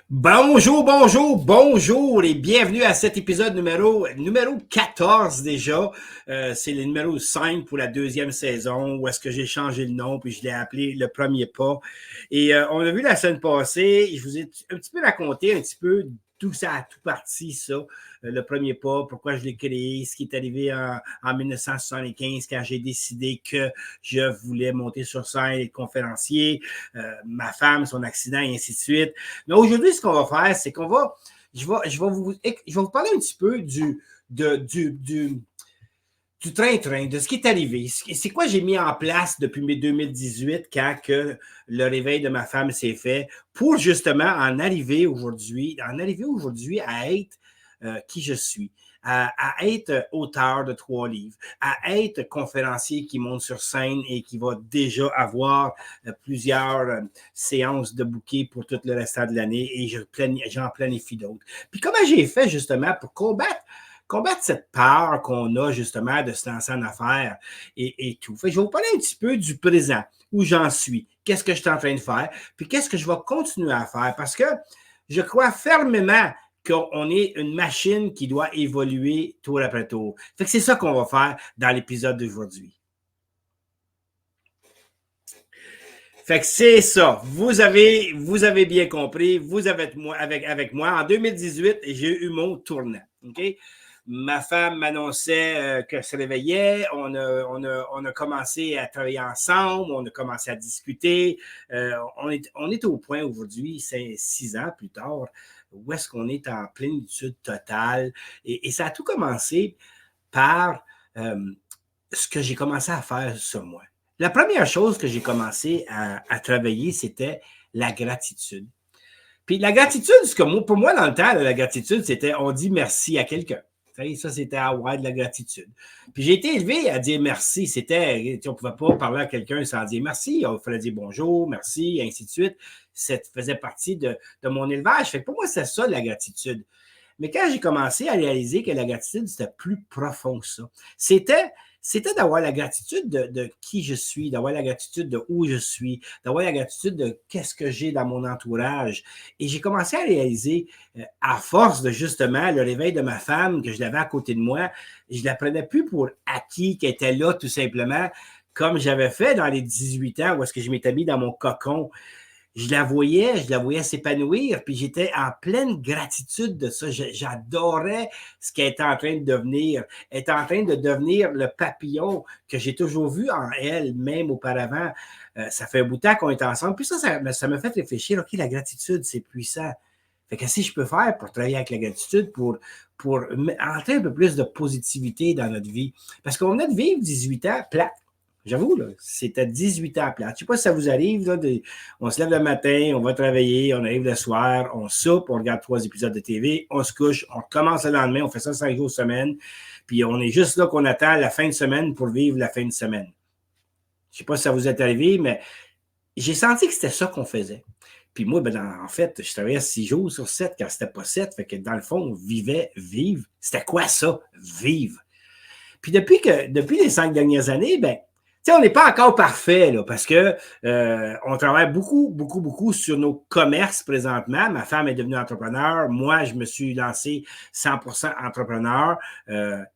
Bonjour et bienvenue à cet épisode numéro 14 déjà. C'est le numéro 5 pour la deuxième saison où est-ce que j'ai changé le nom puis je l'ai appelé Le Premier Pas. Et on a vu la semaine passée, je vous ai un petit peu raconté un petit peu d'où ça a tout parti, ça, Le Premier Pas, pourquoi je l'ai créé, ce qui est arrivé en 1975 quand j'ai décidé que je voulais monter sur scène et être conférencier, ma femme, son accident et ainsi de suite. Mais aujourd'hui, ce qu'on va faire, c'est qu'on va, je vais vous parler un petit peu du train-train, de ce qui est arrivé. C'est quoi j'ai mis en place depuis mes 2018 quand que le réveil de ma femme s'est fait pour justement en arriver aujourd'hui à être qui je suis, à être auteur de 3 livres, à être conférencier qui monte sur scène et qui va déjà avoir plusieurs séances de bouquets pour tout le restant de l'année et j'en planifie d'autres. Puis comment j'ai fait justement pour combattre cette peur qu'on a justement de se lancer en affaires et tout. Fait que je vais vous parler un petit peu du présent, où j'en suis, qu'est-ce que je suis en train de faire, puis qu'est-ce que je vais continuer à faire parce que je crois fermement qu'on est une machine qui doit évoluer tour après tour. Fait que c'est ça qu'on va faire dans l'épisode d'aujourd'hui. Fait que c'est ça. Vous avez bien compris. Vous avez avec moi. En 2018, j'ai eu mon tournant. OK? Ma femme m'annonçait qu'elle se réveillait. On a commencé à travailler ensemble. On a commencé à discuter. On est au point aujourd'hui, c'est 6 ans plus tard, où est-ce qu'on est en plénitude totale. Et ça a tout commencé par ce que j'ai commencé à faire sur moi. La première chose que j'ai commencé à travailler, c'était la gratitude. Puis la gratitude, pour moi, dans le temps, la gratitude, c'était on dit merci à quelqu'un. Ça, c'était avoir de la gratitude. Puis j'ai été élevé à dire merci. On ne pouvait pas parler à quelqu'un sans dire merci. Il fallait dire bonjour, merci, et ainsi de suite. Ça faisait partie de mon élevage. Fait que pour moi, c'est ça, la gratitude. Mais quand j'ai commencé à réaliser que la gratitude, c'était plus profond que ça, c'était d'avoir la gratitude de qui je suis, d'avoir la gratitude de où je suis, d'avoir la gratitude de qu'est-ce que j'ai dans mon entourage. Et j'ai commencé à réaliser, à force de justement le réveil de ma femme, que je l'avais à côté de moi, je ne la prenais plus pour acquis, qu'elle était là tout simplement, comme j'avais fait dans les 18 ans, où est-ce que je m'étais mis dans mon cocon. Je la voyais s'épanouir, puis j'étais en pleine gratitude de ça. J'adorais ce qu'elle était en train de devenir. Elle était en train de devenir le papillon que j'ai toujours vu en elle, même auparavant. Ça fait un bout de temps qu'on est ensemble. Puis ça m'a fait réfléchir, OK, la gratitude, c'est puissant. Fait que si je peux faire pour travailler avec la gratitude, pour entrer un peu plus de positivité dans notre vie. Parce qu'on venait de vivre 18 ans plate. J'avoue, là, c'était 18 ans plate. Je ne sais pas si ça vous arrive, là, on se lève le matin, on va travailler, on arrive le soir, on soupe, on regarde 3 épisodes de TV, on se couche, on commence le lendemain, on fait ça 5 jours semaine, puis on est juste là qu'on attend la fin de semaine pour vivre la fin de semaine. Je ne sais pas si ça vous est arrivé, mais j'ai senti que c'était ça qu'on faisait. Puis moi, en fait, je travaillais 6 jours sur 7 quand c'était pas 7. Fait que dans le fond, on vivre. C'était quoi ça? Vivre. Puis depuis les 5 dernières années, on n'est pas encore parfait, là, parce que on travaille beaucoup, beaucoup, beaucoup sur nos commerces présentement. Ma femme est devenue entrepreneur. Moi, je me suis lancé 100% entrepreneur.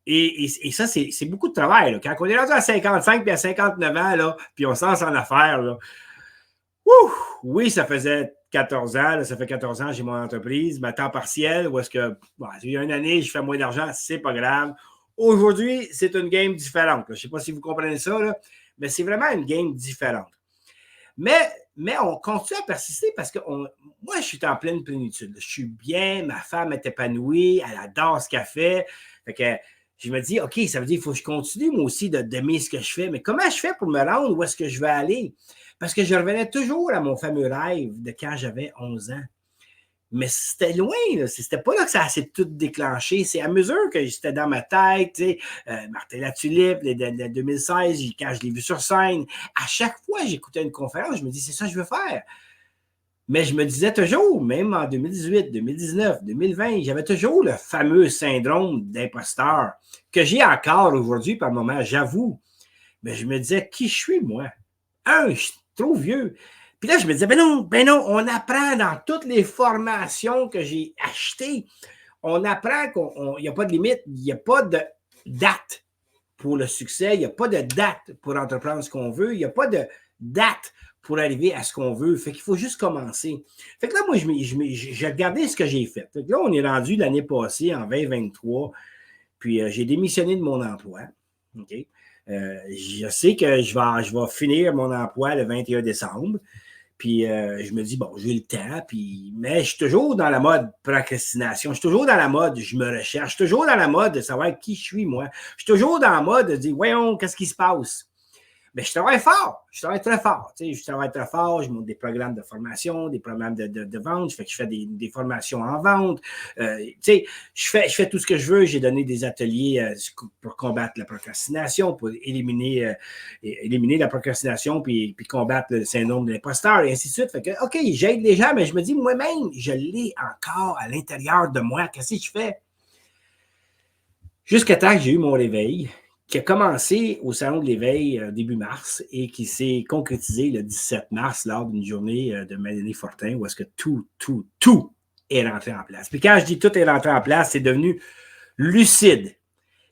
Et ça, c'est beaucoup de travail. Là. Quand on est rendu à 55 puis à 59 ans, là, puis on se lance en affaires, là, oui, ça faisait 14 ans. Là, ça fait 14 ans que j'ai mon entreprise. Ma temps partiel, où est-ce que il y a une année, je fais moins d'argent, c'est pas grave. Aujourd'hui, c'est une game différente. Là. Je ne sais pas si vous comprenez ça, là, mais c'est vraiment une game différente. Mais on continue à persister parce que moi, je suis en pleine plénitude. Je suis bien, ma femme est épanouie, elle adore ce qu'elle fait. Fait que je me dis, OK, ça veut dire qu'il faut que je continue, moi aussi, d'aimer ce que je fais. Mais comment je fais pour me rendre où est-ce que je vais aller? Parce que je revenais toujours à mon fameux rêve de quand j'avais 11 ans. Mais c'était loin, là. C'était pas là que ça s'est tout déclenché. C'est à mesure que j'étais dans ma tête, tu sais, Martin Latulippe, de 2016, quand je l'ai vu sur scène, à chaque fois que j'écoutais une conférence, je me dis, c'est ça que je veux faire. Mais je me disais toujours, même en 2018, 2019, 2020, j'avais toujours le fameux syndrome d'imposteur que j'ai encore aujourd'hui par moment, j'avoue. Mais je me disais, qui je suis, moi? Je suis trop vieux. Puis là, je me disais, ben non, on apprend dans toutes les formations que j'ai achetées, on apprend qu'il n'y a pas de limite, il n'y a pas de date pour le succès, il n'y a pas de date pour entreprendre ce qu'on veut, il n'y a pas de date pour arriver à ce qu'on veut. Fait qu'il faut juste commencer. Fait que là, moi, j'ai regardé ce que j'ai fait. Fait que là, on est rendu l'année passée, en 2023, puis j'ai démissionné de mon emploi. OK? Je sais que je vais finir mon emploi le 21 décembre. Puis je me dis, bon, j'ai le temps, mais je suis toujours dans la mode procrastination. Je suis toujours dans la mode, je me recherche. Je suis toujours dans la mode de savoir qui je suis, moi. Je suis toujours dans la mode de dire, voyons, qu'est-ce qui se passe? Mais je travaille fort, je travaille très fort. Tu sais, je travaille très fort, je monte des programmes de formation, des programmes de vente, je fais des formations en vente. Tu sais, je fais tout ce que je veux. J'ai donné des ateliers pour combattre la procrastination, pour éliminer la procrastination, puis combattre le syndrome de l'imposteur, et ainsi de suite. Fait que, OK, j'aide les gens, mais je me dis, moi-même, je l'ai encore à l'intérieur de moi. Qu'est-ce que je fais? Jusqu'à temps que j'ai eu mon réveil, qui a commencé au Salon de l'Éveil début mars et qui s'est concrétisé le 17 mars lors d'une journée de Mélanie Fortin où est-ce que tout est rentré en place. Puis quand je dis tout est rentré en place, c'est devenu lucide.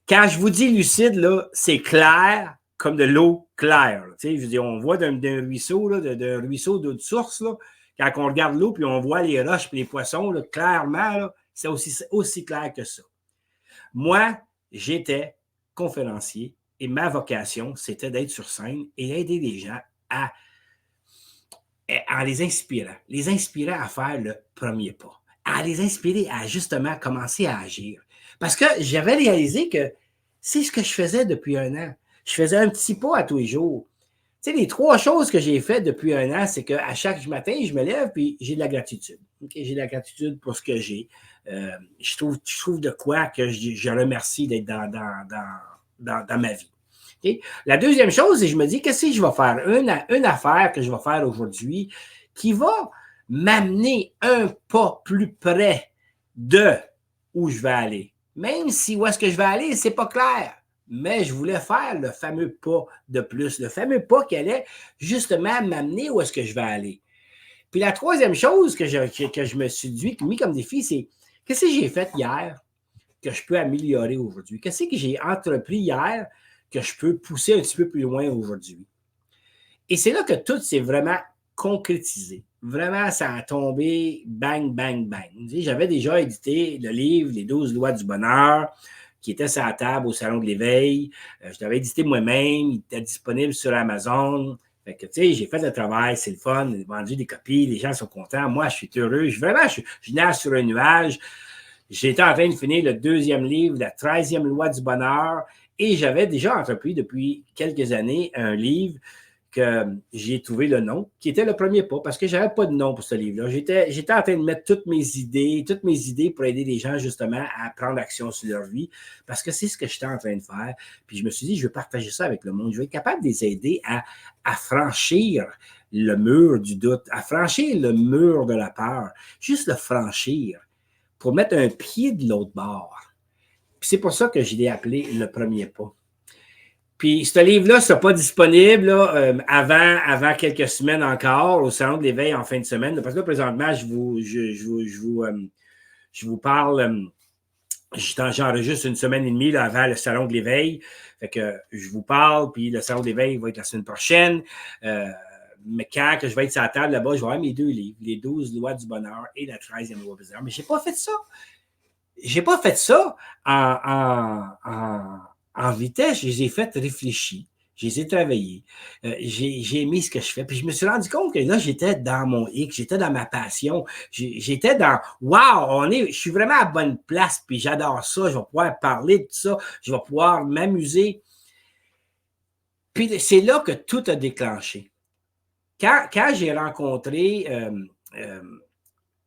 Quand je vous dis lucide, là, c'est clair comme de l'eau claire. Tu sais, je veux dire, on voit d'un ruisseau, d'un ruisseau d'eau de source, là, quand on regarde l'eau puis on voit les roches et les poissons, là, clairement, là, c'est aussi clair que ça. Moi, j'étais conférencier et ma vocation, c'était d'être sur scène et aider les gens en les inspirant à faire le premier pas, à les inspirer à justement commencer à agir. Parce que j'avais réalisé que c'est ce que je faisais depuis un an. Je faisais un petit pas à tous les jours. Tu sais, les 3 choses que j'ai faites depuis un an, c'est qu'à chaque matin, je me lève puis j'ai de la gratitude. Okay? J'ai de la gratitude pour ce que j'ai. Je trouve de quoi que je remercie d'être dans ma vie. Okay? La deuxième chose, c'est que je me dis, qu'est-ce que je vais faire? Une affaire que je vais faire aujourd'hui qui va m'amener un pas plus près de où je vais aller. Même si où est-ce que je vais aller, c'est pas clair. Mais je voulais faire le fameux pas de plus, le fameux pas qui allait justement m'amener où est-ce que je vais aller. Puis la troisième chose que je me suis mis comme défi, c'est qu'est-ce que j'ai fait hier que je peux améliorer aujourd'hui? Qu'est-ce que j'ai entrepris hier que je peux pousser un petit peu plus loin aujourd'hui? Et c'est là que tout s'est vraiment concrétisé. Vraiment, ça a tombé bang, bang, bang. J'avais déjà édité le livre Les 12 lois du bonheur, qui était sur la table au Salon de l'Éveil. Je l'avais édité moi-même, il était disponible sur Amazon. Fait que, tu sais, j'ai fait le travail, c'est le fun, j'ai vendu des copies, les gens sont contents. Moi, je suis heureux. Je nage sur un nuage. J'étais en train de finir le 2e livre, la 13e loi du bonheur, et j'avais déjà entrepris depuis quelques années un livre que j'ai trouvé le nom, qui était le premier pas, parce que je n'avais pas de nom pour ce livre-là. J'étais en train de mettre toutes mes idées pour aider les gens justement à prendre action sur leur vie, parce que c'est ce que j'étais en train de faire. Puis je me suis dit, je veux partager ça avec le monde. Je vais être capable de les aider à franchir le mur du doute, à franchir le mur de la peur, juste le franchir pour mettre un pied de l'autre bord. Puis c'est pour ça que je l'ai appelé le premier pas. Puis ce livre-là ne sera pas disponible là, avant quelques semaines encore au Salon de l'Éveil en fin de semaine. Parce que là, présentement, je vous parle, j'enregistre une semaine et demie là, avant le Salon de l'Éveil. Fait que je vous parle, puis le Salon de l'Éveil va être la semaine prochaine. Mais quand que je vais être sur la table là-bas, je vais avoir mes 2 livres, les 12 lois du bonheur et la 13e loi du bonheur. Mais je n'ai pas fait ça. Je n'ai pas fait ça en vitesse, je les ai fait réfléchir. Je les ai travaillés. J'ai aimé ce que je fais. Puis je me suis rendu compte que là, j'étais dans mon X, j'étais dans ma passion. J'étais dans wow, je suis vraiment à bonne place, puis j'adore ça. Je vais pouvoir parler de ça. Je vais pouvoir m'amuser. Puis c'est là que tout a déclenché. Quand j'ai rencontré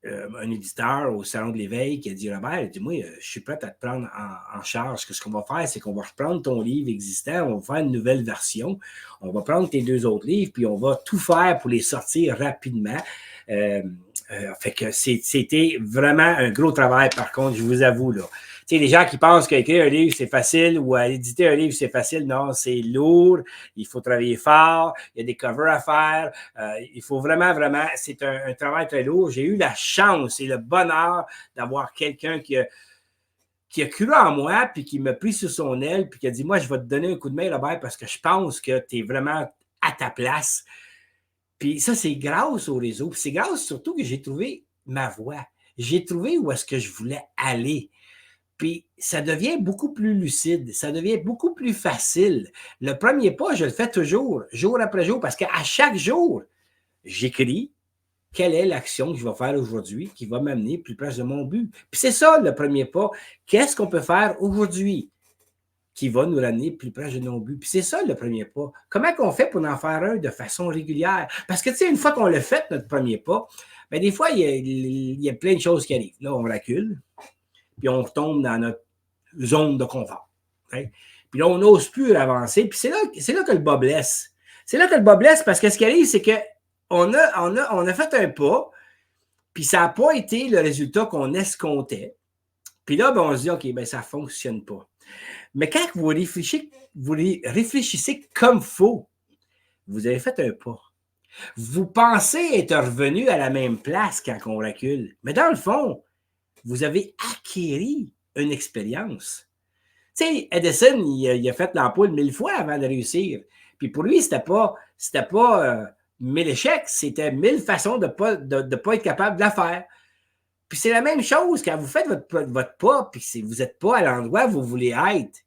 un éditeur au Salon de l'Éveil qui a dit, Robert, il dit, moi, je suis prêt à te prendre en charge. Ce qu'on va faire, c'est qu'on va reprendre ton livre existant, on va faire une nouvelle version, on va prendre tes 2 autres livres, puis on va tout faire pour les sortir rapidement. Fait que c'était vraiment un gros travail, par contre, je vous avoue, là. Tu sais, les gens qui pensent qu'écrire un livre, c'est facile ou à éditer un livre, c'est facile. Non, c'est lourd. Il faut travailler fort. Il y a des covers à faire. Il faut vraiment, vraiment, c'est un travail très lourd. J'ai eu la chance et le bonheur d'avoir quelqu'un qui a cru en moi, puis qui m'a pris sur son aile, puis qui a dit, moi, je vais te donner un coup de main, Robert, parce que je pense que tu es vraiment à ta place. Puis ça, c'est grâce au réseau. Puis c'est grâce surtout que j'ai trouvé ma voie. J'ai trouvé où est-ce que je voulais aller. Puis ça devient beaucoup plus lucide, ça devient beaucoup plus facile. Le premier pas, je le fais toujours, jour après jour, parce qu'à chaque jour, j'écris quelle est l'action que je vais faire aujourd'hui qui va m'amener plus proche de mon but. Puis c'est ça le premier pas. Qu'est-ce qu'on peut faire aujourd'hui qui va nous ramener plus proche de nos buts? Puis c'est ça le premier pas. Comment qu'on fait pour en faire un de façon régulière? Parce que, tu sais, une fois qu'on l'a fait, notre premier pas, bien, des fois, il y a plein de choses qui arrivent. Là, on recule, puis on retombe dans notre zone de confort. Hein? Puis là, on n'ose plus avancer. Puis c'est là que le bas blesse. C'est là que le bas blesse parce que ce qui arrive, c'est qu'on a fait un pas, puis ça n'a pas été le résultat qu'on escomptait. Puis là, ben, on se dit, OK, ben, ça ne fonctionne pas. Mais quand vous réfléchissez comme il faut, vous avez fait un pas. Vous pensez être revenu à la même place quand on recule. Mais dans le fond, vous avez acquis une expérience. Tu sais, Edison, il a fait l'ampoule 1000 fois avant de réussir. Puis pour lui, c'était pas 1000 échecs, c'était 1000 façons de ne pas être capable de la faire. Puis c'est la même chose quand vous faites votre pas, puis si vous n'êtes pas à l'endroit où vous voulez être,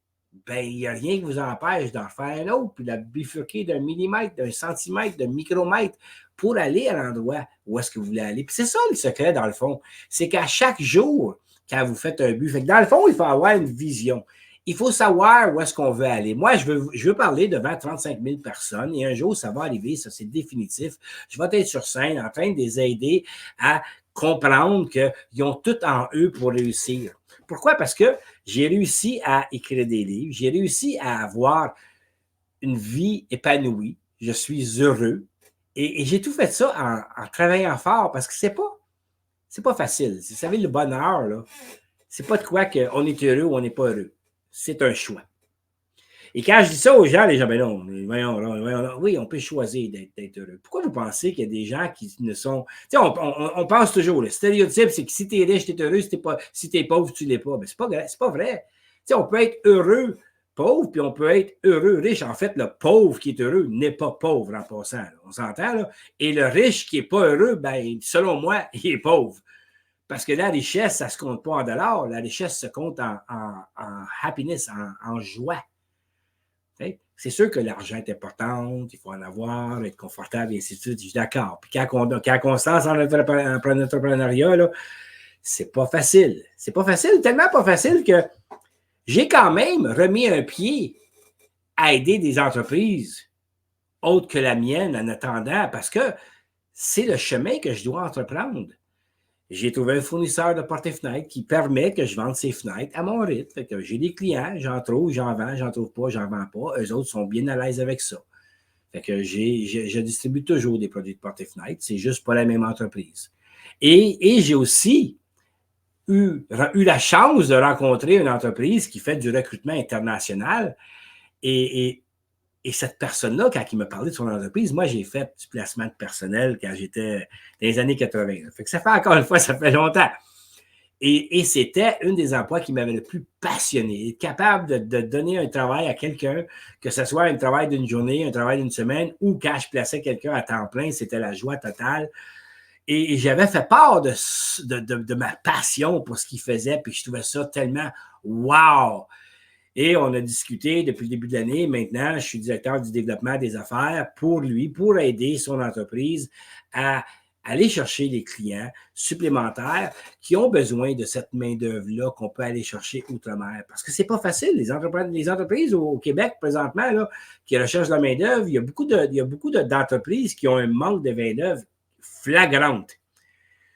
ben il n'y a rien qui vous empêche d'en faire un autre, puis de bifurquer d'un millimètre, d'un centimètre, d'un micromètre pour aller à l'endroit où est-ce que vous voulez aller. Puis c'est ça le secret, dans le fond. C'est qu'à chaque jour, quand vous faites un but, fait que dans le fond, il faut avoir une vision. Il faut savoir où est-ce qu'on veut aller. Moi, je veux parler devant 35 000 personnes et un jour, ça va arriver, ça c'est définitif. Je vais être sur scène en train de les aider à comprendre qu'ils ont tout en eux pour réussir. Pourquoi? Parce que j'ai réussi à écrire des livres, j'ai réussi à avoir une vie épanouie, je suis heureux et j'ai tout fait ça en travaillant fort parce que c'est pas facile. Vous savez, le bonheur, là, c'est pas de quoi qu'on est heureux ou on n'est pas heureux. C'est un choix. Et quand je dis ça aux gens, les gens, ben non, voyons, oui, on peut choisir d'être heureux. Pourquoi vous pensez qu'il y a des gens qui ne sont. Tu sais, on pense toujours, le stéréotype, c'est que si tu es riche, tu es heureux, si tu es pauvre, tu ne l'es pas. Mais c'est pas vrai. Tu sais, on peut être heureux pauvre, puis on peut être heureux riche. En fait, le pauvre qui est heureux n'est pas pauvre en passant. Là. On s'entend, là. Et le riche qui n'est pas heureux, ben, selon moi, il est pauvre. Parce que la richesse, ça ne se compte pas en dollars. La richesse se compte en happiness, en joie. C'est sûr que l'argent est important, il faut en avoir, être confortable, et ainsi de suite, je suis d'accord. Puis quand on se lance en entrepreneuriat, là, c'est pas facile. C'est pas facile, tellement pas facile que j'ai quand même remis un pied à aider des entreprises autres que la mienne en attendant, parce que c'est le chemin que je dois entreprendre. J'ai trouvé un fournisseur de portes et fenêtres qui permet que je vende ces fenêtres à mon rythme. Fait que j'ai des clients, j'en trouve, j'en vends, j'en trouve pas, j'en vends pas. Eux autres sont bien à l'aise avec ça. Fait que je distribue toujours des produits de portes et fenêtres. C'est juste pas la même entreprise. Et j'ai aussi eu la chance de rencontrer une entreprise qui fait du recrutement international. Et cette personne-là, quand il me parlait de son entreprise, moi, j'ai fait du placement de personnel quand j'étais dans les années 80. Fait que ça fait encore une fois, ça fait longtemps. Et c'était un des emplois qui m'avait le plus passionné. Être capable de donner un travail à quelqu'un, que ce soit un travail d'une journée, un travail d'une semaine, ou quand je plaçais quelqu'un à temps plein, c'était la joie totale. Et j'avais fait part de ma passion pour ce qu'il faisait, puis je trouvais ça tellement wow! Et on a discuté depuis le début de l'année. Maintenant, je suis directeur du développement des affaires pour lui, pour aider son entreprise à aller chercher les clients supplémentaires qui ont besoin de cette main-d'œuvre-là qu'on peut aller chercher outre-mer. Parce que c'est pas facile. Les entreprises au Québec, présentement, là, qui recherchent la main-d'œuvre, il y a beaucoup d'entreprises qui ont un manque de main-d'œuvre flagrante.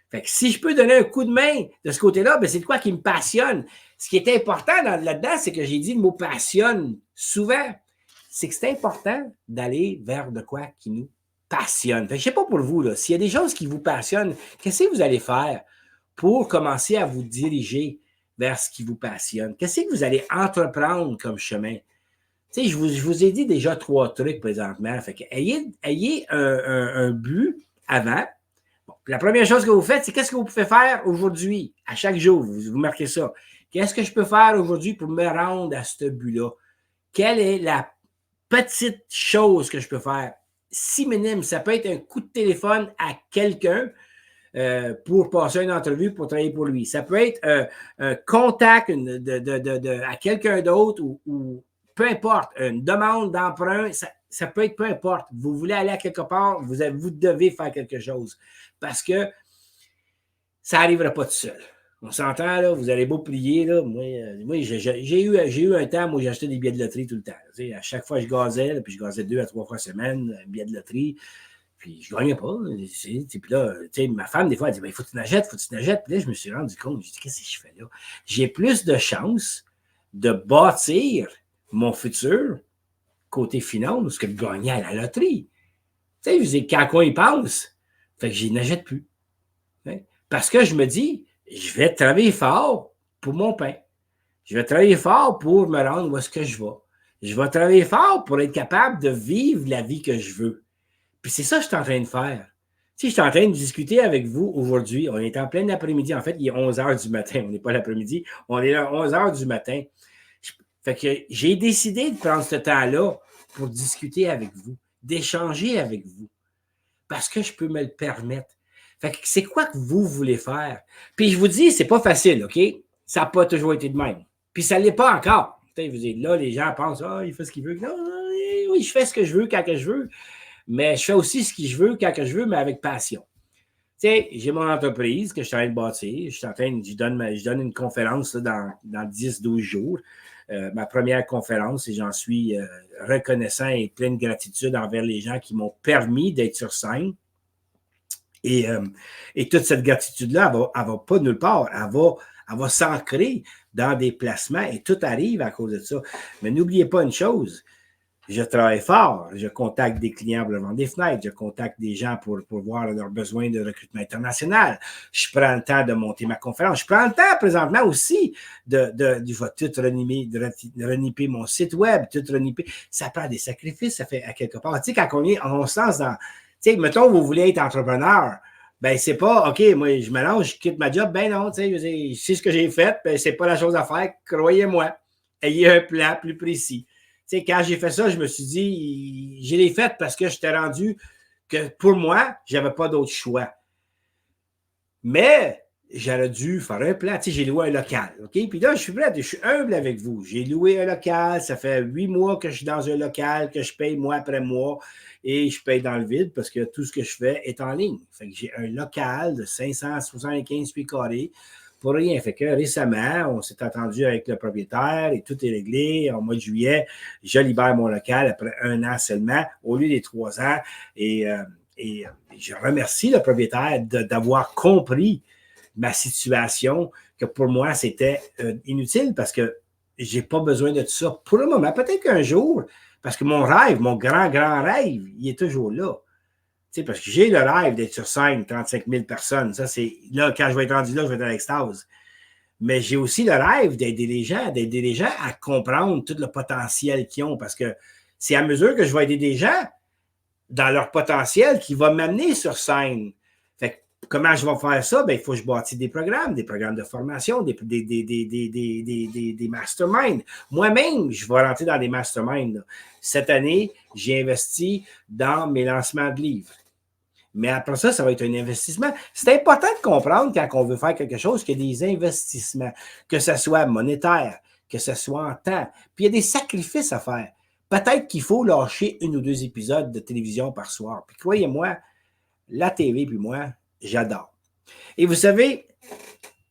Fait que si je peux donner un coup de main de ce côté-là, ben c'est de quoi qui me passionne. Ce qui est important là-dedans, c'est que j'ai dit le mot passionne souvent. C'est que c'est important d'aller vers de quoi qui nous passionne. Fait que je sais pas pour vous, là, s'il y a des choses qui vous passionnent, qu'est-ce que vous allez faire pour commencer à vous diriger vers ce qui vous passionne? Qu'est-ce que vous allez entreprendre comme chemin? Tu sais, je vous ai dit déjà 3 trucs présentement. Fait que ayez un but avant. Bon, la première chose que vous faites, c'est qu'est-ce que vous pouvez faire aujourd'hui, à chaque jour. Vous marquez ça. Qu'est-ce que je peux faire aujourd'hui pour me rendre à ce but-là? Quelle est la petite chose que je peux faire? Si minime, ça peut être un coup de téléphone à quelqu'un pour passer une entrevue, pour travailler pour lui. Ça peut être un contact à quelqu'un d'autre ou peu importe, une demande d'emprunt, ça peut être peu importe. Vous voulez aller à quelque part, vous devez faire quelque chose parce que ça n'arrivera pas tout seul. On s'entend, là, vous allez beau prier, là. Moi j'ai eu un temps où j'achetais des billets de loterie tout le temps. Tu sais, à chaque fois, je gazais, là, puis je gazais 2 à 3 fois semaine, un billet de loterie. Puis je ne gagnais pas. Puis là, ma femme, des fois, elle dit ben, faut que tu n'achètes, faut que tu n'achètes. Puis là, je me suis rendu compte, je dis qu'est-ce que je fais là? J'ai plus de chances de bâtir mon futur côté finance que de gagner à la loterie. Tu sais, quand on y pense, fait que je n'achète plus. Parce que je me dis, je vais travailler fort pour mon pain. Je vais travailler fort pour me rendre où est-ce que je vais. Je vais travailler fort pour être capable de vivre la vie que je veux. Puis c'est ça que je suis en train de faire. Tu sais, je suis en train de discuter avec vous aujourd'hui. On est en plein après-midi. En fait, il est 11 h du matin. On n'est pas l'après-midi. On est à 11 h du matin. Fait que j'ai décidé de prendre ce temps-là pour discuter avec vous, d'échanger avec vous. Parce que je peux me le permettre. Fait que c'est quoi que vous voulez faire? Puis je vous dis, c'est pas facile, OK? Ça n'a pas toujours été de même. Puis ça ne l'est pas encore. Là, les gens pensent, il fait ce qu'il veut. Non, oui, je fais ce que je veux quand que je veux. Mais je fais aussi ce que je veux quand que je veux, mais avec passion. Tu sais, j'ai mon entreprise que je suis en train de bâtir. Je donne une conférence là, dans 10-12 jours. Ma première conférence et j'en suis reconnaissant et plein de gratitude envers les gens qui m'ont permis d'être sur scène. Et toute cette gratitude-là, elle va pas nulle part. Elle va s'ancrer dans des placements et tout arrive à cause de ça. Mais n'oubliez pas une chose, je travaille fort, je contacte des clients pour leur vendre des fenêtres, je contacte des gens pour voir leurs besoins de recrutement international. Je prends le temps de monter ma conférence. Je prends le temps présentement aussi je vais tout reniper mon site web, tout reniper. Ça prend des sacrifices, ça fait à quelque part. Tu sais, quand on se lance dans... Tu sais, mettons, vous voulez être entrepreneur, ben c'est pas, OK, moi, je me lance, je quitte ma job. Ben non, tu sais, c'est ce que j'ai fait, ben c'est pas la chose à faire, croyez-moi. Ayez un plan plus précis. Tu sais, quand j'ai fait ça, je me suis dit, je l'ai fait parce que j'étais rendu que pour moi, j'avais pas d'autre choix. Mais j'aurais dû faire un plan. Tu sais, j'ai loué un local, OK? Puis là, je suis prêt, je suis humble avec vous. J'ai loué un local, ça fait 8 mois que je suis dans un local, que je paye mois après mois et je paye dans le vide parce que tout ce que je fais est en ligne. Fait que j'ai un local de 575 pieds carrés pour rien. Fait que récemment, on s'est entendu avec le propriétaire et tout est réglé. En mois de juillet, je libère mon local après 1 an seulement au lieu des 3 ans. Et je remercie le propriétaire d'avoir compris ma situation, que pour moi, c'était inutile parce que j'ai pas besoin de tout ça pour le moment. Peut-être qu'un jour, parce que mon rêve, mon grand rêve, il est toujours là. Tu sais, parce que j'ai le rêve d'être sur scène, 35 000 personnes. Ça, c'est là, quand je vais être rendu là, je vais être à l'extase. Mais j'ai aussi le rêve d'aider les gens à comprendre tout le potentiel qu'ils ont. Parce que c'est à mesure que je vais aider des gens dans leur potentiel qui va m'amener sur scène. Fait que, comment je vais faire ça? Ben, il faut que je bâtisse des programmes de formation, des masterminds. Moi-même, je vais rentrer dans des masterminds. Là. Cette année, j'ai investi dans mes lancements de livres. Mais après ça, ça va être un investissement. C'est important de comprendre quand on veut faire quelque chose qu'il y a des investissements, que ce soit monétaire, que ce soit en temps. Puis il y a des sacrifices à faire. Peut-être qu'il faut lâcher 1 ou 2 épisodes de télévision par soir. Puis croyez-moi, la TV, puis moi, j'adore. Et vous savez,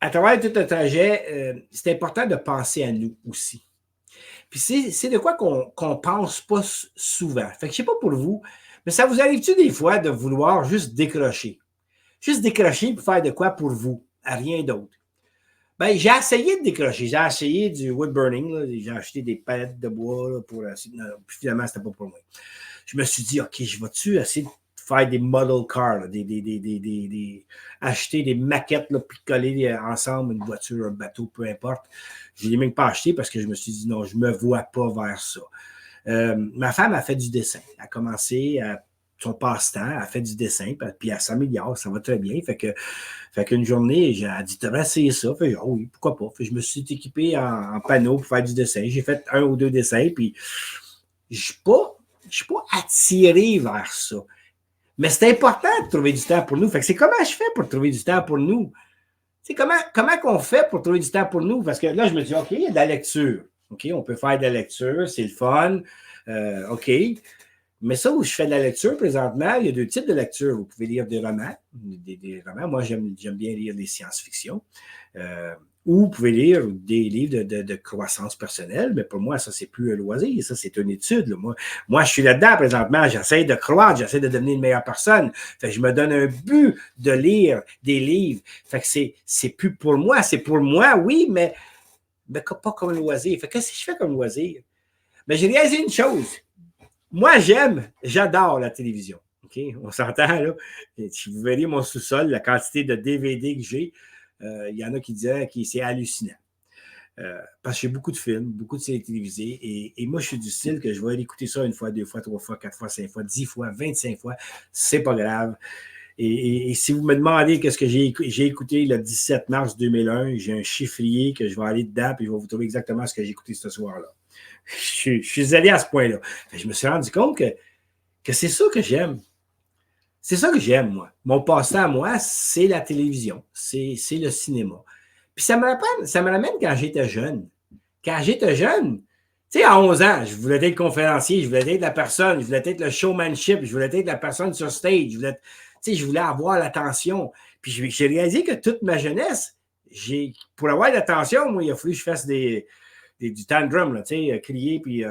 à travers tout le trajet, c'est important de penser à nous aussi. Puis c'est de quoi qu'on ne pense pas souvent. Fait que je ne sais pas pour vous, mais ça vous arrive-tu des fois de vouloir juste décrocher? Juste décrocher pour faire de quoi pour vous, à rien d'autre. Ben, j'ai essayé de décrocher. J'ai essayé du wood burning. Là. J'ai acheté des palettes de bois là, pour... Non, puis finalement, c'était pas pour moi. Je me suis dit, OK, je vais-tu essayer de faire des model cars, là, acheter des maquettes, là, puis coller ensemble une voiture, un bateau, peu importe. Je ne l'ai même pas acheté parce que je me suis dit non, je ne me vois pas vers ça. Ma femme a fait du dessin. Elle a commencé son passe-temps, elle a fait du dessin, puis elle s'améliore, ça va très bien. Fait qu'une journée, elle a dit, tu devrais essayer ça. Fait, oh oui, pourquoi pas. Fait, je me suis équipé en panneau pour faire du dessin. J'ai fait 1 ou 2 dessins, puis je ne suis pas attiré vers ça. Mais c'est important de trouver du temps pour nous. Fait que c'est comment je fais pour trouver du temps pour nous? C'est comment qu'on fait pour trouver du temps pour nous? Parce que là, je me dis, OK, il y a de la lecture. OK, on peut faire de la lecture, c'est le fun. OK. Mais ça où je fais de la lecture présentement, il y a 2 types de lecture. Vous pouvez lire des romans. Des romans. Moi, j'aime bien lire des science-fiction. Ou vous pouvez lire des livres de croissance personnelle, mais pour moi, ça, c'est plus un loisir, ça, c'est une étude. Là. Moi, je suis là-dedans présentement, j'essaie de croître, j'essaie de devenir une meilleure personne. Fait que je me donne un but de lire des livres. Fait que c'est plus pour moi, c'est pour moi, oui, mais pas comme un loisir. Fait que qu'est-ce que je fais comme loisir? Mais j'ai réalisé une chose. Moi, j'adore la télévision. Okay? On s'entend, là. Si vous verriez mon sous-sol, la quantité de DVD que j'ai, il y en a qui disaient que c'est hallucinant. Parce que j'ai beaucoup de films, beaucoup de séries télévisées, et moi, je suis du style que je vais aller écouter ça 1 fois, 2 fois, 3 fois, 4 fois, 5 fois, 10 fois, 25 fois. C'est pas grave. Et si vous me demandez qu'est-ce que j'ai écouté le 17 mars 2001, j'ai un chiffrier que je vais aller dedans, puis je vais vous trouver exactement ce que j'ai écouté ce soir-là. Je suis allé à ce point-là. Je me suis rendu compte que c'est ça que j'aime. C'est ça que j'aime, moi. Mon passe-temps à moi, c'est la télévision, c'est le cinéma. Puis ça me ramène quand j'étais jeune. Quand j'étais jeune, tu sais, à 11 ans, je voulais être conférencier, je voulais être la personne, je voulais être le showmanship, je voulais être la personne sur stage, je voulais avoir l'attention. Puis j'ai réalisé que toute ma jeunesse, pour avoir l'attention, moi, il a fallu que je fasse du tantrum, là, crier, puis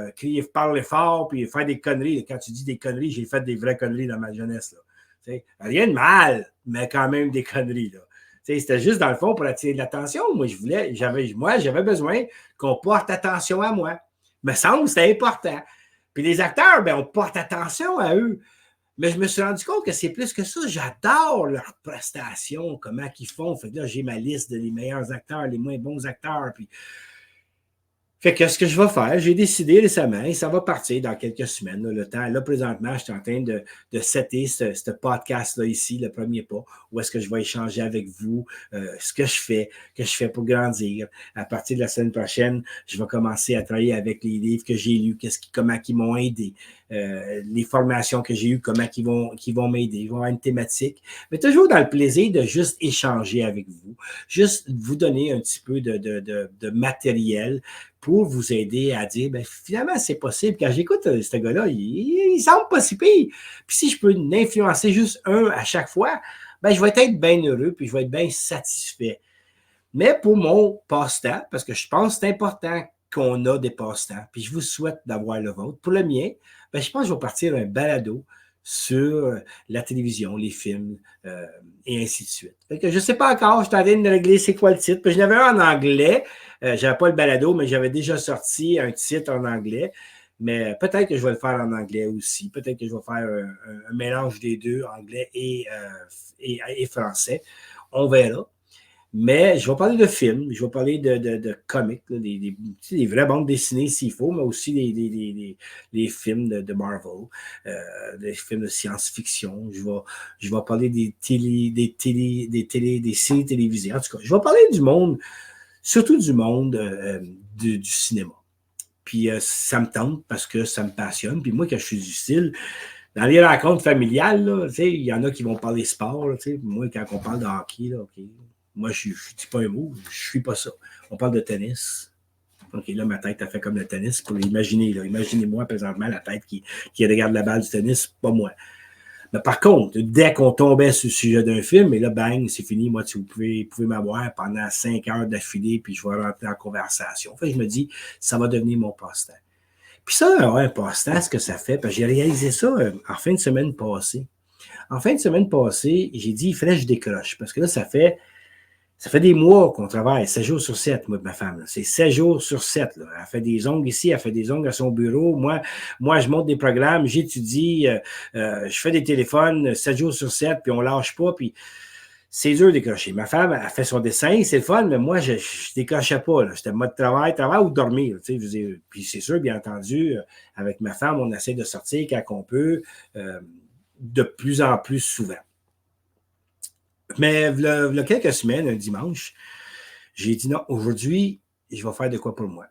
parler fort, puis faire des conneries. Quand tu dis des conneries, j'ai fait des vraies conneries dans ma jeunesse. Là. Rien de mal, mais quand même des conneries. Là. C'était juste dans le fond pour attirer de l'attention. Moi, j'avais besoin qu'on porte attention à moi. Me semble que c'était important. Puis les acteurs, on porte attention à eux. Mais je me suis rendu compte que c'est plus que ça. J'adore leurs prestations, comment ils font. Fait que là, j'ai ma liste de les meilleurs acteurs, les moins bons acteurs. Puis fait que ce que je vais faire, j'ai décidé récemment, et ça va partir dans quelques semaines, là, le temps. Là, présentement, je suis en train de setter ce podcast-là ici, le premier pas, où est-ce que je vais échanger avec vous, ce que je fais pour grandir. À partir de la semaine prochaine, je vais commencer à travailler avec les livres que j'ai lus, comment ils m'ont aidé, les formations que j'ai eues, comment ils vont m'aider. Ils vont avoir une thématique, mais toujours dans le plaisir de juste échanger avec vous, juste vous donner un petit peu de matériel pour vous aider à dire, finalement, c'est possible. Quand j'écoute ce gars-là, il semble pas si pire. Puis si je peux influencer juste un à chaque fois, je vais être bien heureux, puis je vais être bien satisfait. Mais pour mon passe-temps, parce que je pense que c'est important qu'on a des passe-temps, puis je vous souhaite d'avoir le vôtre. Pour le mien, je pense que je vais partir un balado sur la télévision, les films, et ainsi de suite. Fait que je ne sais pas encore, je suis en train de régler c'est quoi le titre. Puis je l'avais un en anglais, je n'avais pas le balado, mais j'avais déjà sorti un titre en anglais. Mais peut-être que je vais le faire en anglais aussi. Peut-être que je vais faire un mélange des deux, anglais et français. On verra. Mais je vais parler de films, je vais parler de comics, là, des vraies bandes dessinées s'il faut, mais aussi des films de Marvel, des films de science-fiction. Je vais parler des séries télévisées. En tout cas, je vais parler du monde, surtout du monde du cinéma. Puis ça me tente parce que ça me passionne. Puis moi, quand je suis du style, dans les rencontres familiales, là, il y en a qui vont parler sport. Là, moi, quand on parle de hockey, là, OK. Moi, je ne dis pas un mot, je ne suis pas ça. On parle de tennis. OK, là, ma tête a fait comme le tennis pour l'imaginer. Imaginez-moi présentement la tête qui regarde la balle du tennis, pas moi. Mais par contre, dès qu'on tombait sur le sujet d'un film, et là, bang, c'est fini. Moi, vous pouvez m'avoir pendant 5 heures d'affilée, puis je vais rentrer en conversation. Fait que je me dis, ça va devenir mon passe-temps. Puis ça, un passe-temps, ce que ça fait, parce que j'ai réalisé ça en fin de semaine passée. En fin de semaine passée, j'ai dit, il fallait que je décroche. Parce que là, ça fait Ça fait des mois qu'on travaille, 7 jours sur 7, moi et ma femme. C'est 7 jours sur 7. Là. Elle fait des ongles ici, elle fait des ongles à son bureau. Moi je monte des programmes, j'étudie, je fais des téléphones 7 jours sur 7, puis on lâche pas, puis c'est dur de décrocher. Ma femme, elle fait son dessin, c'est le fun, mais moi, je décrochais pas. Là. J'étais en mode travail ou dormir. Tu sais, puis c'est sûr, bien entendu, avec ma femme, on essaie de sortir quand on peut, de plus en plus souvent. Mais il y a quelques semaines, un dimanche, j'ai dit non, aujourd'hui, je vais faire de quoi pour moi.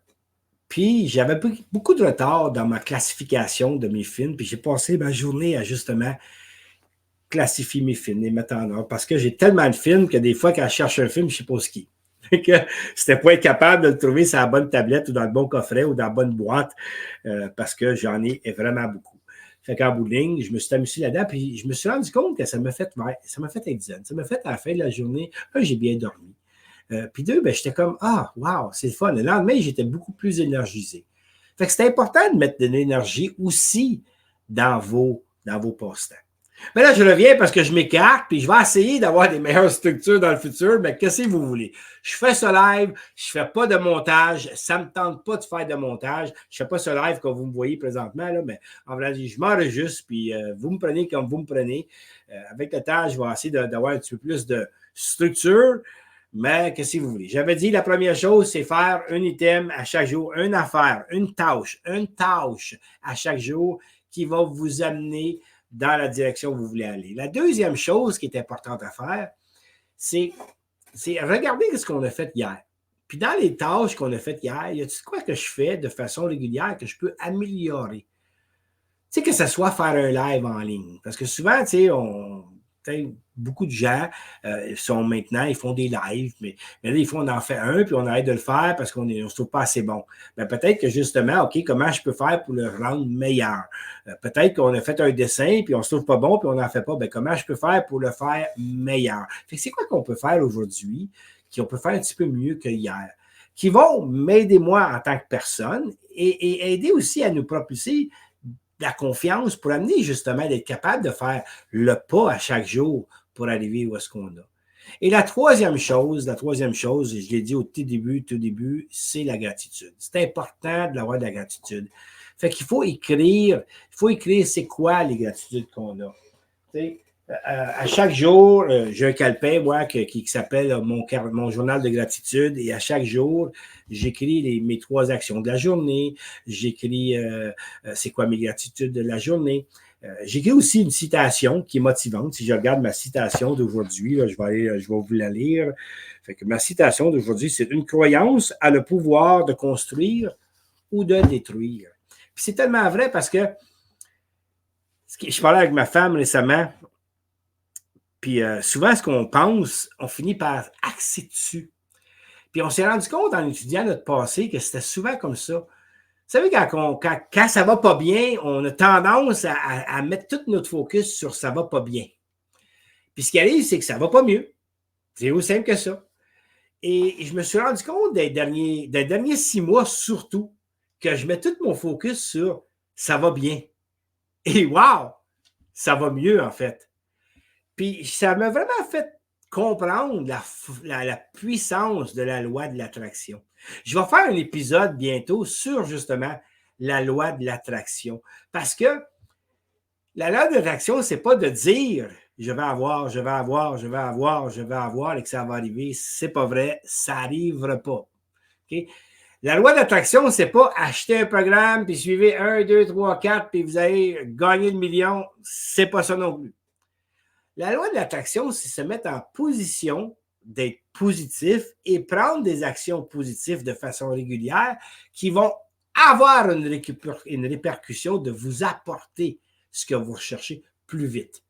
Puis j'avais beaucoup de retard dans ma classification de mes films, puis j'ai passé ma journée à justement classifier mes films, les mettre en ordre, parce que j'ai tellement de films que des fois, quand je cherche un film, je ne sais pas ce qui est. Que c'était pas être capable de le trouver sur la bonne tablette ou dans le bon coffret ou dans la bonne boîte, parce que j'en ai vraiment beaucoup. Fait qu'en bout de ligne, je me suis amusé là-dedans, puis je me suis rendu compte que ça m'a fait être zen. Ça m'a fait à la fin de la journée, j'ai bien dormi. Puis deux, ben, j'étais comme, wow, c'est le fun. Le lendemain, j'étais beaucoup plus énergisé. Fait que c'est important de mettre de l'énergie aussi dans vos passe-temps. Mais là, je reviens parce que je m'écarte, puis je vais essayer d'avoir des meilleures structures dans le futur, mais qu'est-ce que vous voulez? Je fais ce live, je fais pas de montage, ça me tente pas de faire de montage, je fais pas ce live comme vous me voyez présentement, là, mais en vrai, je m'enregistre, puis vous me prenez comme vous me prenez. Avec le temps, je vais essayer d'avoir un petit peu plus de structure, mais qu'est-ce que vous voulez? J'avais dit, la première chose, c'est faire un item à chaque jour, une affaire, une tâche à chaque jour qui va vous amener dans la direction où vous voulez aller. La deuxième chose qui est importante à faire, c'est regarder ce qu'on a fait hier. Puis dans les tâches qu'on a faites hier, y a-t-il quoi que je fais de façon régulière que je peux améliorer? Tu sais, que ce soit faire un live en ligne. Parce que souvent, tu sais, beaucoup de gens sont maintenant, ils font des lives, mais là, des fois, on en fait un, puis on arrête de le faire parce qu'on ne se trouve pas assez bon. Mais peut-être que justement, OK, comment je peux faire pour le rendre meilleur? Peut-être qu'on a fait un dessin, puis on ne se trouve pas bon, puis on n'en fait pas. Bien, comment je peux faire pour le faire meilleur? Fait que c'est quoi qu'on peut faire aujourd'hui, qu'on peut faire un petit peu mieux que hier? Qui vont m'aider moi en tant que personne et aider aussi à nous propulser la confiance pour amener justement d'être capable de faire le pas à chaque jour pour arriver où est-ce qu'on a. Et la troisième chose, je l'ai dit au tout début, c'est la gratitude. C'est important d'avoir de la gratitude. Fait qu'il faut écrire c'est quoi les gratitudes qu'on a. Tu sais, à chaque jour, j'ai un calepin, moi, qui s'appelle mon journal de gratitude. Et à chaque jour, j'écris mes 3 actions de la journée. J'écris c'est quoi mes gratitudes de la journée. J'écris aussi une citation qui est motivante. Si je regarde ma citation d'aujourd'hui, là, je vais vous la lire. Fait que ma citation d'aujourd'hui, c'est: une croyance a le pouvoir de construire ou de détruire. Puis c'est tellement vrai parce que je parlais avec ma femme récemment. Puis souvent, ce qu'on pense, on finit par axer dessus. Puis on s'est rendu compte en étudiant notre passé que c'était souvent comme ça. Vous savez, quand ça va pas bien, on a tendance à mettre tout notre focus sur ça va pas bien. Puis ce qui arrive, c'est que ça va pas mieux. C'est aussi simple que ça. Et je me suis rendu compte des derniers 6 mois surtout que je mets tout mon focus sur ça va bien. Et wow, ça va mieux en fait. Puis ça m'a vraiment fait comprendre la puissance de la loi de l'attraction. Je vais faire un épisode bientôt sur justement la loi de l'attraction. Parce que la loi de l'attraction, ce n'est pas de dire je vais avoir et que ça va arriver. C'est pas vrai, ça n'arrivera pas. Okay? La loi d'attraction, c'est pas acheter un programme, puis suivez 1, 2, 3, 4, puis vous allez gagner le million. C'est pas ça non plus. La loi de l'attraction, c'est se mettre en position d'être positif et prendre des actions positives de façon régulière qui vont avoir une répercussion de vous apporter ce que vous recherchez plus vite.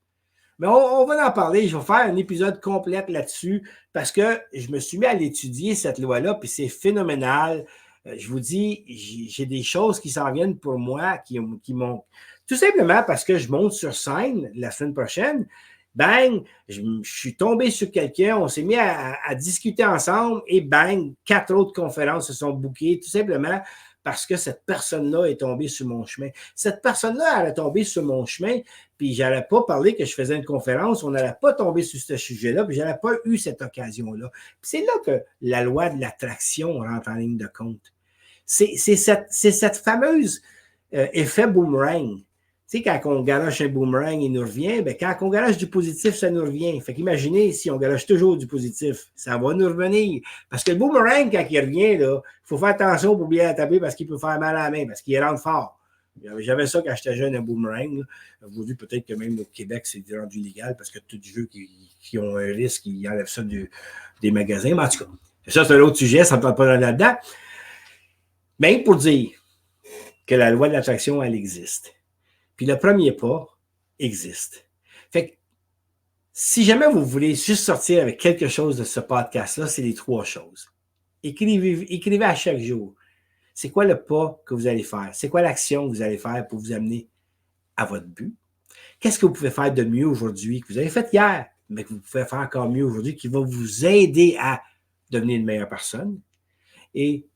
Mais on va en parler. Je vais faire un épisode complet là-dessus parce que je me suis mis à l'étudier, cette loi-là, puis c'est phénoménal. Je vous dis, j'ai des choses qui s'en viennent pour moi qui m'ont... Tout simplement parce que je monte sur scène la semaine prochaine. Bang, je suis tombé sur quelqu'un, on s'est mis à discuter ensemble et bang, 4 autres conférences se sont bookées tout simplement parce que cette personne-là est tombée sur mon chemin. Cette personne-là, elle est tombée sur mon chemin, puis je n'allais pas parler que je faisais une conférence, on n'allait pas tomber sur ce sujet-là, puis je n'avais pas eu cette occasion-là. Puis c'est là que la loi de l'attraction rentre en ligne de compte. C'est cette fameuse effet boomerang. Tu sais, quand on garoche un boomerang, il nous revient. Ben, quand on garoche du positif, ça nous revient. Fait qu'imaginez si on garoche toujours du positif, ça va nous revenir. Parce que le boomerang, quand il revient, il faut faire attention pour bien taper parce qu'il peut faire mal à la main, parce qu'il rentre fort. J'avais ça quand j'étais jeune, un boomerang. Aujourd'hui, peut-être que même au Québec, c'est rendu illégal parce que tous les jeux qui ont un risque, ils enlèvent ça des magasins. Mais en tout cas, ça, c'est un autre sujet, ça ne me parle pas là-dedans. Mais pour dire que la loi de l'attraction, elle existe. Puis le premier pas existe. Fait que si jamais vous voulez juste sortir avec quelque chose de ce podcast-là, c'est les 3 choses. Écrivez à chaque jour. C'est quoi le pas que vous allez faire? C'est quoi l'action que vous allez faire pour vous amener à votre but? Qu'est-ce que vous pouvez faire de mieux aujourd'hui que vous avez fait hier, mais que vous pouvez faire encore mieux aujourd'hui, qui va vous aider à devenir une meilleure personne? Et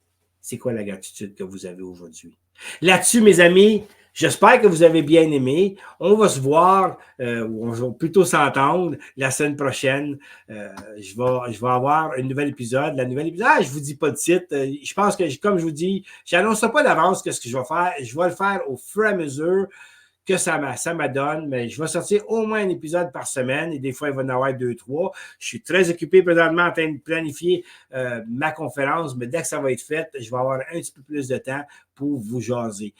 c'est quoi la gratitude que vous avez aujourd'hui? Là-dessus, mes amis, j'espère que vous avez bien aimé. On va se voir, on va plutôt s'entendre la semaine prochaine. Je vais avoir un nouvel épisode. La nouvelle épisode, je ne vous dis pas de titre. Je pense que, comme je vous dis, je n'annonce pas d'avance ce que je vais faire. Je vais le faire au fur et à mesure que ça m'adonne, mais je vais sortir au moins un épisode par semaine et des fois, il va y en avoir 2, 3. Je suis très occupé présentement en train de planifier ma conférence, mais dès que ça va être fait, je vais avoir un petit peu plus de temps pour vous jaser.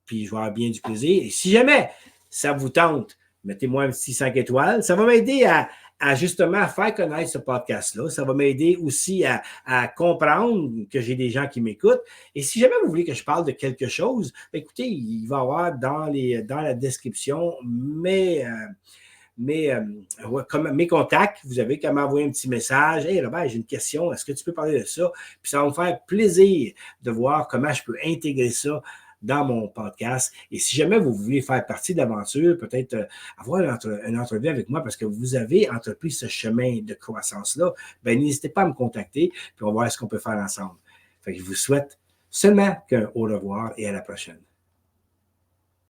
Puis je vais avoir bien du plaisir. Et si jamais ça vous tente, mettez-moi un petit 5 étoiles. Ça va m'aider à justement faire connaître ce podcast-là. Ça va m'aider aussi à comprendre que j'ai des gens qui m'écoutent. Et si jamais vous voulez que je parle de quelque chose, écoutez, il va y avoir dans la description mes contacts. Vous avez qu'à m'envoyer un petit message. « Hey Robert, j'ai une question. Est-ce que tu peux parler de ça? » Puis ça va me faire plaisir de voir comment je peux intégrer ça dans mon podcast. Et si jamais vous voulez faire partie de l'aventure, peut-être avoir une entrevue avec moi parce que vous avez entrepris ce chemin de croissance-là, ben n'hésitez pas à me contacter, puis on va voir ce qu'on peut faire ensemble. Fait que je vous souhaite seulement qu'un au revoir et à la prochaine.